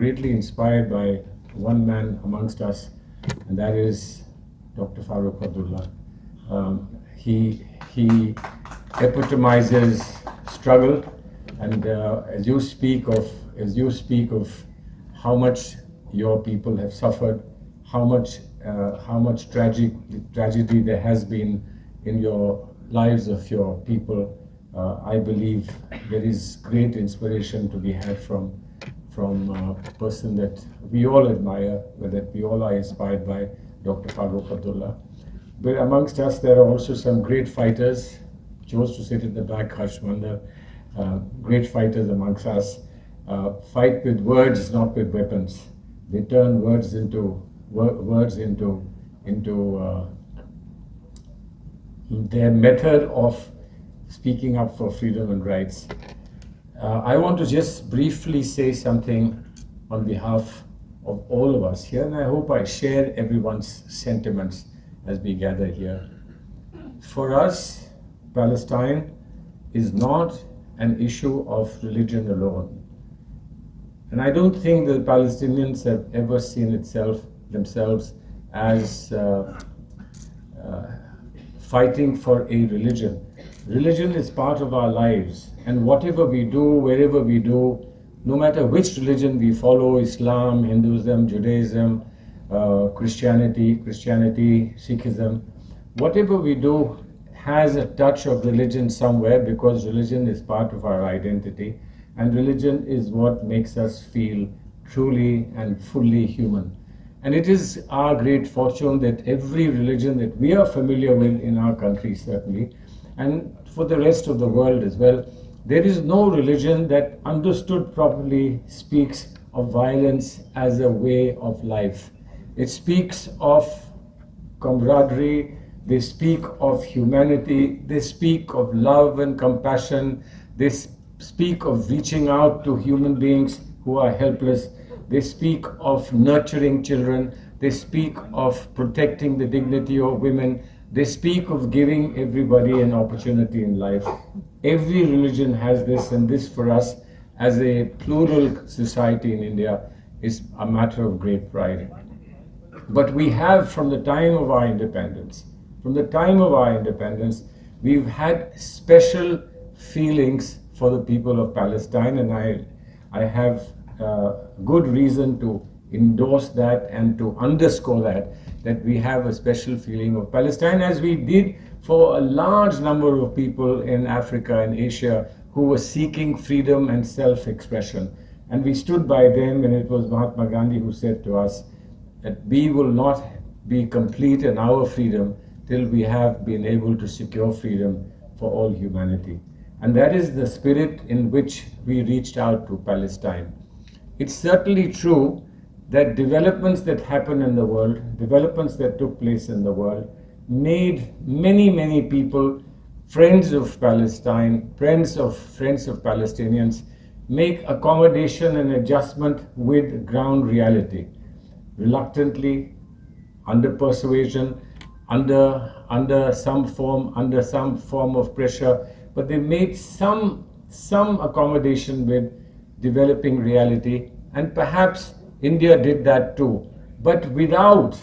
greatly inspired by one man amongst us, and that is Dr. Farooq Abdullah. He epitomizes struggle, and as you speak of how much your people have suffered, how much tragedy there has been in your lives of your people, I believe there is great inspiration to be had from a person that we all admire, that we all are inspired by, Dr. Farooq Abdullah. But amongst us, there are also some great fighters. Chose to sit at the back, Harshmanda. Great fighters amongst us. Fight with words, not with weapons. They turn words into their method of speaking up for freedom and rights. I want to just briefly say something on behalf of all of us here, and I hope I share everyone's sentiments as we gather here. For us, Palestine is not an issue of religion alone. And I don't think the Palestinians have ever seen themselves as fighting for a religion. Religion is part of our lives, and whatever we do, wherever we do, no matter which religion we follow, Islam, Hinduism, Judaism, Christianity, Sikhism, whatever we do has a touch of religion somewhere, because religion is part of our identity, and religion is what makes us feel truly and fully human. And it is our great fortune that every religion that we are familiar with in our country, certainly, and for the rest of the world as well, there is no religion that, understood properly, speaks of violence as a way of life. It speaks of camaraderie, they speak of humanity, they speak of love and compassion, they speak of reaching out to human beings who are helpless, they speak of nurturing children, they speak of protecting the dignity of women, they speak of giving everybody an opportunity in life. Every religion has this, and this for us as a plural society in India is a matter of great pride. But we have, from the time of our independence, we've had special feelings for the people of Palestine, and I have good reason to endorse that and to underscore that we have a special feeling of Palestine, as we did for a large number of people in Africa and Asia who were seeking freedom and self-expression. And we stood by them, and it was Mahatma Gandhi who said to us that we will not be complete in our freedom till we have been able to secure freedom for all humanity. And that is the spirit in which we reached out to Palestine. It's certainly true that developments that happen in the world, developments that took place in the world, made many people friends of Palestine, friends of Palestinians, make accommodation and adjustment with ground reality, reluctantly, under persuasion, under some form of pressure, but they made some accommodation with developing reality, and perhaps India did that too, but without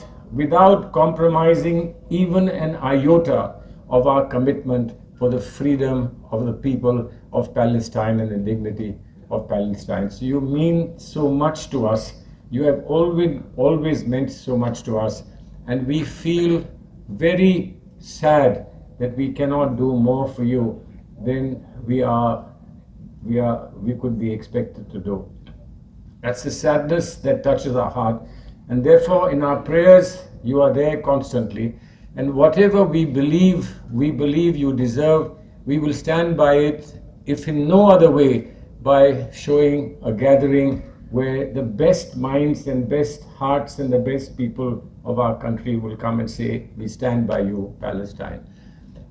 compromising even an iota of our commitment for the freedom of the people of Palestine and the dignity of Palestine. So you mean so much to us. You have always meant so much to us, and we feel very sad that we cannot do more for you than we could be expected to do. That's the sadness that touches our heart, and therefore in our prayers you are there constantly, and whatever we believe you deserve, we will stand by it, if in no other way, by showing a gathering where the best minds and best hearts and the best people of our country will come and say, we stand by you, Palestine.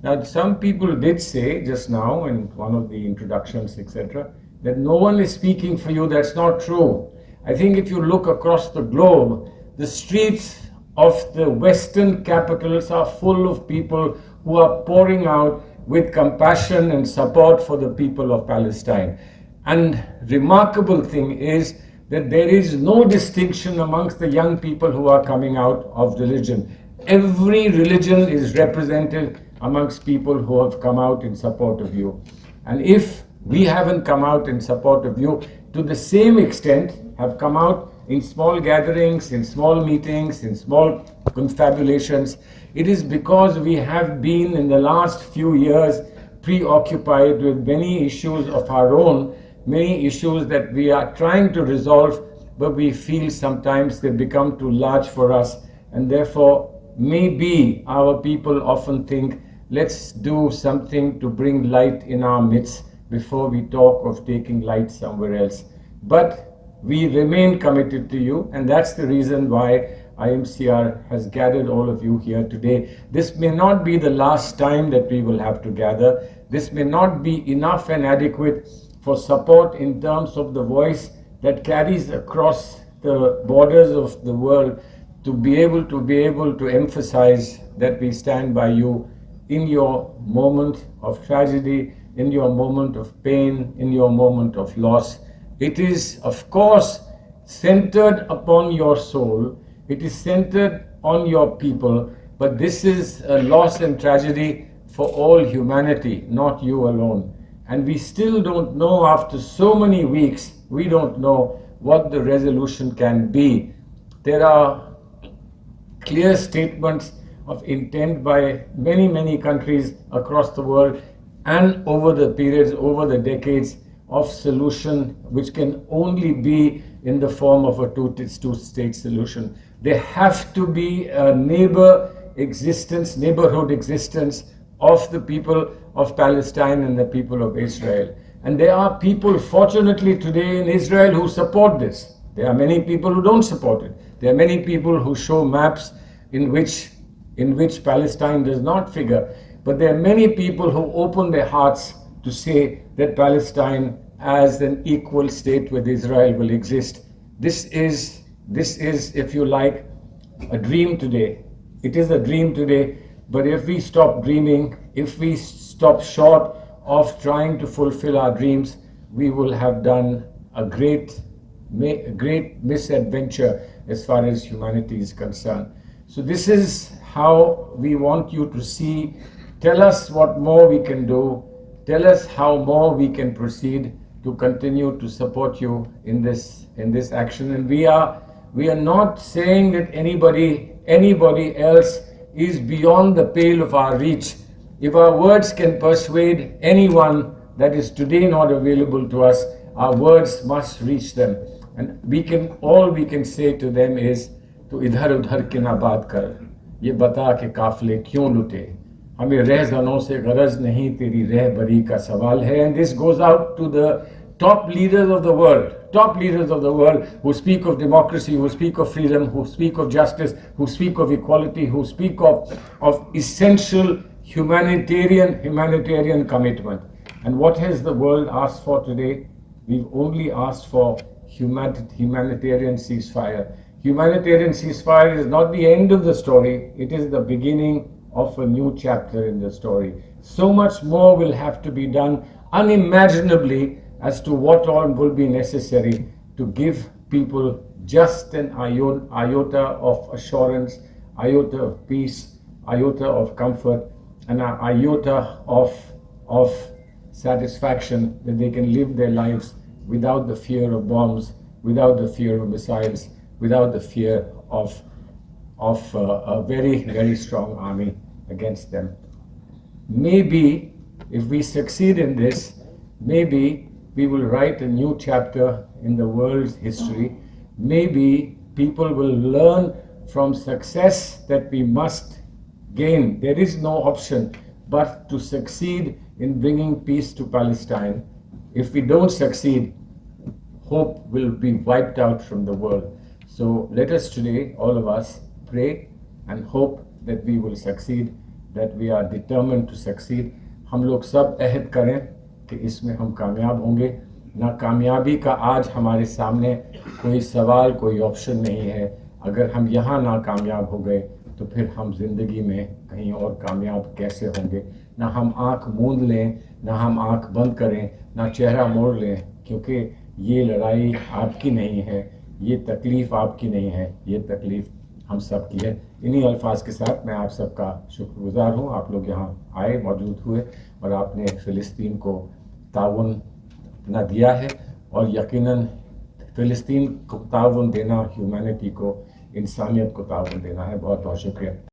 Now, some people did say just now in one of the introductions, etc., that no one is speaking for you. That's not true. I think if you look across the globe, the streets of the Western capitals are full of people who are pouring out with compassion and support for the people of Palestine. And remarkable thing is that there is no distinction amongst the young people who are coming out of religion. Every religion is represented amongst people who have come out in support of you. And if we haven't come out in support of you to the same extent, have come out in small gatherings, in small meetings, in small confabulations, it is because we have been in the last few years preoccupied with many issues of our own, many issues that we are trying to resolve, but we feel sometimes they become too large for us, and therefore maybe our people often think, let's do something to bring light in our midst before we talk of taking light somewhere else. But we remain committed to you, and that's the reason why IMCR has gathered all of you here today. This may not be the last time that we will have to gather. This may not be enough and adequate for support in terms of the voice that carries across the borders of the world to be able to emphasize that we stand by you in your moment of tragedy, in your moment of pain, in your moment of loss. It is, of course, centered upon your soul. It is centered on your people, but this is a loss and tragedy for all humanity, not you alone. And we still don't know, after so many weeks, we don't know what the resolution can be. There are clear statements of intent by many, many countries across the world and over the periods, over the decades, of solution which can only be in the form of a two-state solution. There have to be a neighborhood existence of the people of Palestine and the people of Israel. And there are people, fortunately today in Israel, who support this. There are many people who don't support it. There are many people who show maps in which Palestine does not figure. But there are many people who open their hearts to say that Palestine as an equal state with Israel will exist. This is, if you like, a dream today. It is a dream today, but if we stop dreaming, if we stop short of trying to fulfill our dreams, we will have done a great misadventure as far as humanity is concerned. So this is how we want you to see. Tell us what more we can do. Tell us how more we can proceed to continue to support you in this action. And we are not saying that anybody else is beyond the pale of our reach. If our words can persuade anyone that is today not available to us, our words must reach them. And all we can say to them is, to idhar udhar ki na baat kar, ye bata ke काफले क्यों लुटे, हमें रहज़नों से गरज नहीं, तेरी रहबरी का सवाल है. And this goes out to the top leaders of the world who speak of democracy, who speak of freedom, who speak of justice, who speak of equality, who speak of essential humanitarian commitment. And what has the world asked for today? We've only asked for humanitarian ceasefire. Humanitarian ceasefire is not the end of the story, it is the beginning of a new chapter in the story. So much more will have to be done, unimaginably, as to what all will be necessary to give people just an iota of assurance, iota of peace, iota of comfort, and an iota of satisfaction that they can live their lives without the fear of bombs, without the fear of missiles, without the fear of a very, very strong army against them. Maybe if we succeed in this, maybe we will write a new chapter in the world's history. Maybe people will learn from success that we must gain. There is no option but to succeed in bringing peace to Palestine. If we don't succeed, hope will be wiped out from the world. So let us today, all of us, pray and hope that we will succeed, that we are determined to succeed. हम लोग सब अहद करें कि इसमें हम कामयाब होंगे. नाकामयाबी का आज हमारे सामने कोई सवाल, कोई ऑप्शन नहीं है. अगर हम यहाँ नाकामयाब हो गए तो फिर हम ज़िंदगी में कहीं और कामयाब कैसे होंगे. ना हम आँख मूंद लें, ना हम आँख बंद करें, ना चेहरा मोड़ लें, क्योंकि ये लड़ाई आपकी नहीं है, ये तकलीफ़ आपकी नहीं है, ये तकलीफ़ हम सब की है। इन्हीं अल्फाज के साथ मैं आप सबका शुक्रगुजार हूँ। आप लोग यहाँ आए, मौजूद हुए और आपने फ़िलिस्तीन को ताउन अपना दिया है, और यकीनन फ़िलिस्तीन को ताउन देना ह्यूमैनिटी को, इंसानियत को ताउन देना है। बहुत बहुत शुक्रिया।